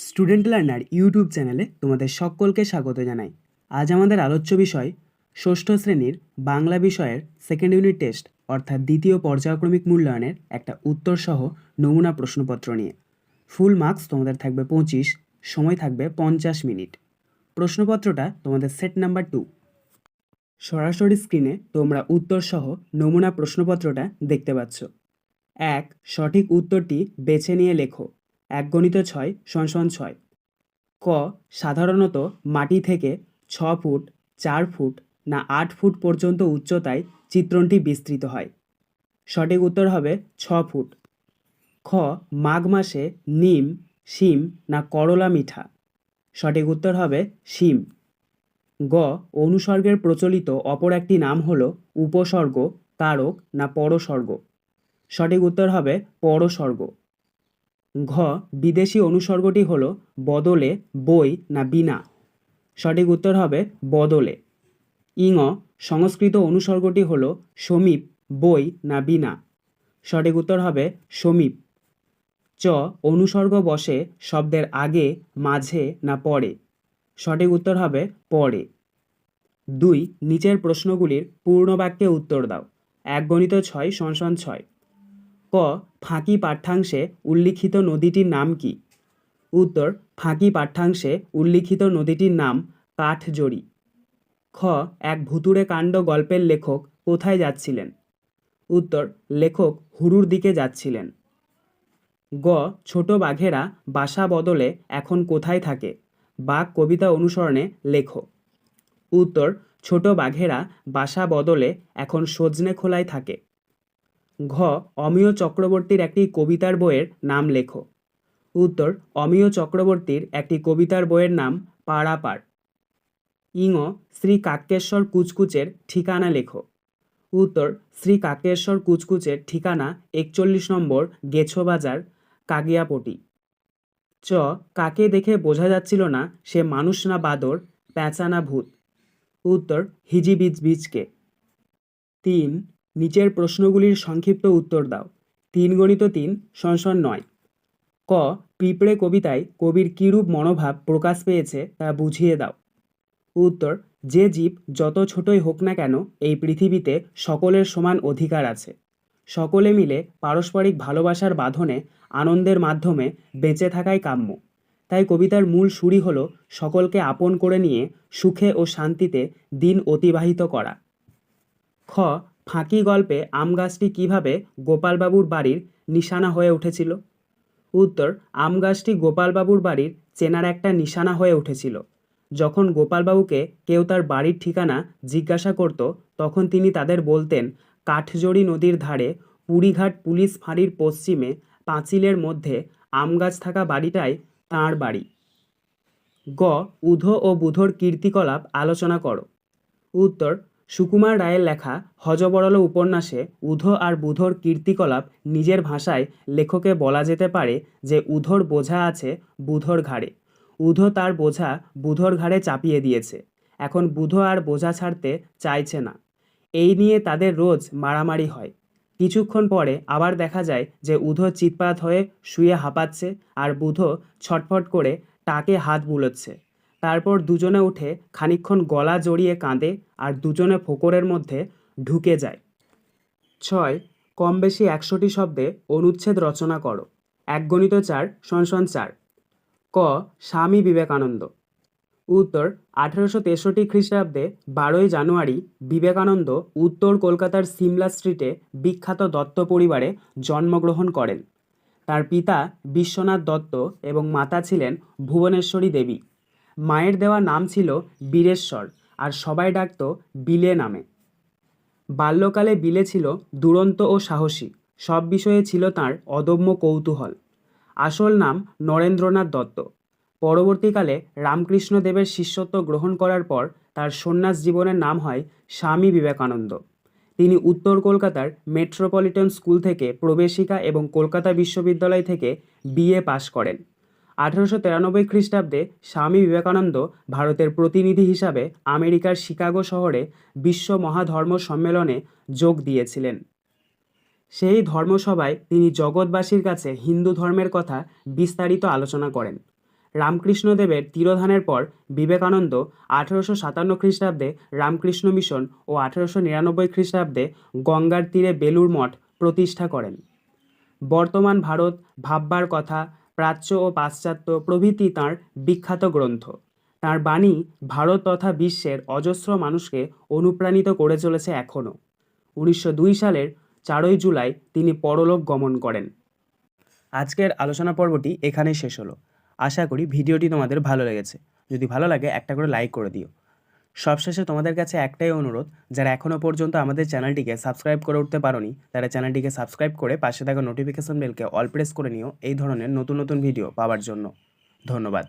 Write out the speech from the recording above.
Student learner YouTube চ্যানেলে তোমাদের সকলকে স্বাগত জানাই। আজ আমাদের আলোচ্য বিষয় ষষ্ঠ শ্রেণীর বাংলা বিষয়ের সেকেন্ড ইউনিট টেস্ট অর্থাৎ দ্বিতীয় পর্যায়ক্রমিক মূল্যায়নের একটা উত্তরসহ নমুনা প্রশ্নপত্র নিয়ে। ফুল মার্কস তোমাদের থাকবে 25, সময় থাকবে 50 মিনিট। প্রশ্নপত্রটা তোমাদের সেট নাম্বার 2। সরাসরি স্ক্রিনে তোমরা উত্তরসহ নমুনা প্রশ্নপত্রটা দেখতে পাচ্ছ। 1. সঠিক উত্তরটি বেছে নিয়ে লেখো। 1 × 6 = 6। ক. সাধারণত মাটি থেকে 6 ফুট, 4 ফুট না 8 ফুট পর্যন্ত উচ্চতায় চিত্রণটি বিস্তৃত হয়। সঠিক উত্তর হবে 6 ফুট। খ. মাঘ মাসে নিম, শিম না করলা মিঠা। সঠিক উত্তর হবে শিম। গ. অনুসর্গের প্রচলিত অপর একটি নাম হল উপসর্গ, কারক না পরসর্গ। সঠিক উত্তর হবে পরসর্গ। ঘ. বিদেশি অনুসর্গটি হল বদলে, বই না বিনা। সঠিক উত্তর হবে বদলে। ইঙ. সংস্কৃত অনুসর্গটি হল সমীপ, বই না বিনা। সঠিক উত্তর হবে সমীপ। চ. অনুসর্গ বসে শব্দের আগে, মাঝে না পরে। সঠিক উত্তর হবে পরে। 2. নিচের প্রশ্নগুলির পূর্ণ বাক্যে উত্তর দাও। 1 × 6 = 6। ক. ফাঁকি পাঠ্যাংশে উল্লিখিত নদীটির নাম কি? উত্তর. ফাঁকি পাঠ্যাংশে উল্লিখিত নদীটির নাম কাঠজড়ি। খ. এক ভুতুড়ে কাণ্ড গল্পের লেখক কোথায় যাচ্ছিলেন? উত্তর. লেখক হুড়ুর দিকে যাচ্ছিলেন। গ. ছোট বাঘেরা বাসা বদলে এখন কোথায় থাকে? বাঘ কবিতা অনুসরণে লেখো। উত্তর. ছোট বাঘেরা বাসা বদলে এখন সজনেখোলায় থাকে। ঘ. অমিয় চক্রবর্তীর একটি কবিতার বইয়ের নাম লেখো। উত্তর. অমিয় চক্রবর্তীর একটি কবিতার বইয়ের নাম পাড়াপাড়। ইঙ. শ্রী কাক্যেশ্বর কুচকুচের ঠিকানা লেখো। উত্তর. শ্রী কাক্যেশ্বর কুচকুচের ঠিকানা 41 নম্বর গেছো বাজার, কাগিয়াপটি। চ. কাকে দেখে বোঝা যাচ্ছিল না সে মানুষ না বাদর, প্যাঁচা না ভূত। উত্তর. হিজিবিজবিজকে। 3. নিচের প্রশ্নগুলির সংক্ষিপ্ত উত্তর দাও। 3 × 3 = 9। ক. পিঁপড়ে কবিতায় কবির কিরূপ মনোভাব প্রকাশ পেয়েছে তা বুঝিয়ে দাও। উত্তর. যে জীব যত ছোটই হোক না কেন এই পৃথিবীতে সকলের সমান অধিকার আছে। সকলে মিলে পারস্পরিক ভালোবাসার বাঁধনে আনন্দের মাধ্যমে বেঁচে থাকাই কাম্য। তাই কবিতার মূল সুরই হল সকলকে আপন করে নিয়ে সুখে ও শান্তিতে দিন অতিবাহিত করা। খ. ফাঁকি গল্পে আম গাছটি কীভাবে গোপালবাবুর বাড়ির নিশানা হয়ে উঠেছিল? উত্তর. আম গাছটি গোপালবাবুর বাড়ির চেনার একটা নিশানা হয়ে উঠেছিল। যখন গোপালবাবুকে কেউ তার বাড়ির ঠিকানা জিজ্ঞাসা করত তখন তিনি তাদের বলতেন কাঠজড়ি নদীর ধারে, পুরীঘাট পুলিশ ফাঁড়ির পশ্চিমে, পাঁচিলের মধ্যে আম গাছ থাকা বাড়িটাই তাঁর বাড়ি। গ. উধো ও বুধোর কীর্তিকলাপ আলোচনা করো। উত্তর. সুকুমার রায়ের লেখা হযবরল উপন্যাসে উধো আর বুধোর কীর্তিকলাপ নিজের ভাষায় লেখকে বলা যেতে পারে যে উধোর বোঝা আছে বুধোর ঘাড়ে। উধো তার বোঝা বুধোর ঘাড়ে চাপিয়ে দিয়েছে। এখন বুধো আর বোঝা ছাড়তে চাইছে না। এই নিয়ে তাদের রোজ মারামারি হয়। কিছুক্ষণ পরে আবার দেখা যায় যে উধো চিৎপাত হয়ে শুয়ে হাঁপাচ্ছে আর বুধো ছটফট করে টাকে হাত বুলোচ্ছে। তারপর দুজনে উঠে খানিকক্ষণ গলা জড়িয়ে কাঁদে আর দুজনে ফোকরের মধ্যে ঢুকে যায়। 6. কম বেশি 100টি শব্দে অনুচ্ছেদ রচনা করো। 1 × 4 = 4। ক. স্বামী বিবেকানন্দ। উত্তর. 1863 খ্রিস্টাব্দে 12ই জানুয়ারি বিবেকানন্দ উত্তর কলকাতার সিমলা স্ট্রিটে বিখ্যাত দত্ত পরিবারে জন্মগ্রহণ করেন। তার পিতা বিশ্বনাথ দত্ত এবং মাতা ছিলেন ভুবনেশ্বরী দেবী। মায়ের দেওয়া নাম ছিল বীরেশ্বর আর সবাই ডাকত বিলে নামে। বাল্যকালে বিলে ছিল দুরন্ত ও সাহসী। সব বিষয়ে ছিল তাঁর অদম্য কৌতূহল। আসল নাম নরেন্দ্রনাথ দত্ত। পরবর্তীকালে রামকৃষ্ণ দেবের শিষ্যত্ব গ্রহণ করার পর তার সন্ন্যাস জীবনের নাম হয় স্বামী বিবেকানন্দ। তিনি উত্তর কলকাতার মেট্রোপলিটন স্কুল থেকে প্রবেশিকা এবং কলকাতা বিশ্ববিদ্যালয় থেকে বিএ পাশ করেন। 1893 খ্রিস্টাব্দে স্বামী বিবেকানন্দ ভারতের প্রতিনিধি হিসাবে আমেরিকার শিকাগো শহরে বিশ্ব মহাধর্ম সম্মেলনে যোগ দিয়েছিলেন। সেই ধর্মসভায় তিনি জগৎবাসীর কাছে হিন্দু ধর্মের কথা বিস্তারিত আলোচনা করেন। রামকৃষ্ণদেবের তিরোধানের পর বিবেকানন্দ 1857 খ্রিস্টাব্দে রামকৃষ্ণ মিশন ও 1899 খ্রিস্টাব্দে গঙ্গার তীরে বেলুড় মঠ প্রতিষ্ঠা করেন। বর্তমান ভারত, ভাববার কথা, প্রাচ্য ও পাশ্চাত্য প্রভৃতি তাঁর বিখ্যাত গ্রন্থ। তাঁর বাণী ভারত তথা বিশ্বের অজস্র মানুষকে অনুপ্রাণিত করে চলেছে এখনও। 1902 সালের 4 জুলাই তিনি পরলোক গমন করেন। আজকের আলোচনা পর্বটি এখানেই শেষ হলো। আশা করি ভিডিওটি তোমাদের ভালো লেগেছে। যদি ভালো লাগে একটা করে লাইক করে দিও। সবশেষে তোমাদের কাছে একটাই অনুরোধ, যারা এখনও পর্যন্ত আমাদের চ্যানেলটিকে সাবস্ক্রাইব করে উঠতে পারোনি তারা চ্যানেলটিকে সাবস্ক্রাইব করে পাশে থাকা নোটিফিকেশন বেলকে অল প্রেস করে নিও এই ধরনের নতুন নতুন ভিডিও পাওয়ার জন্য। ধন্যবাদ।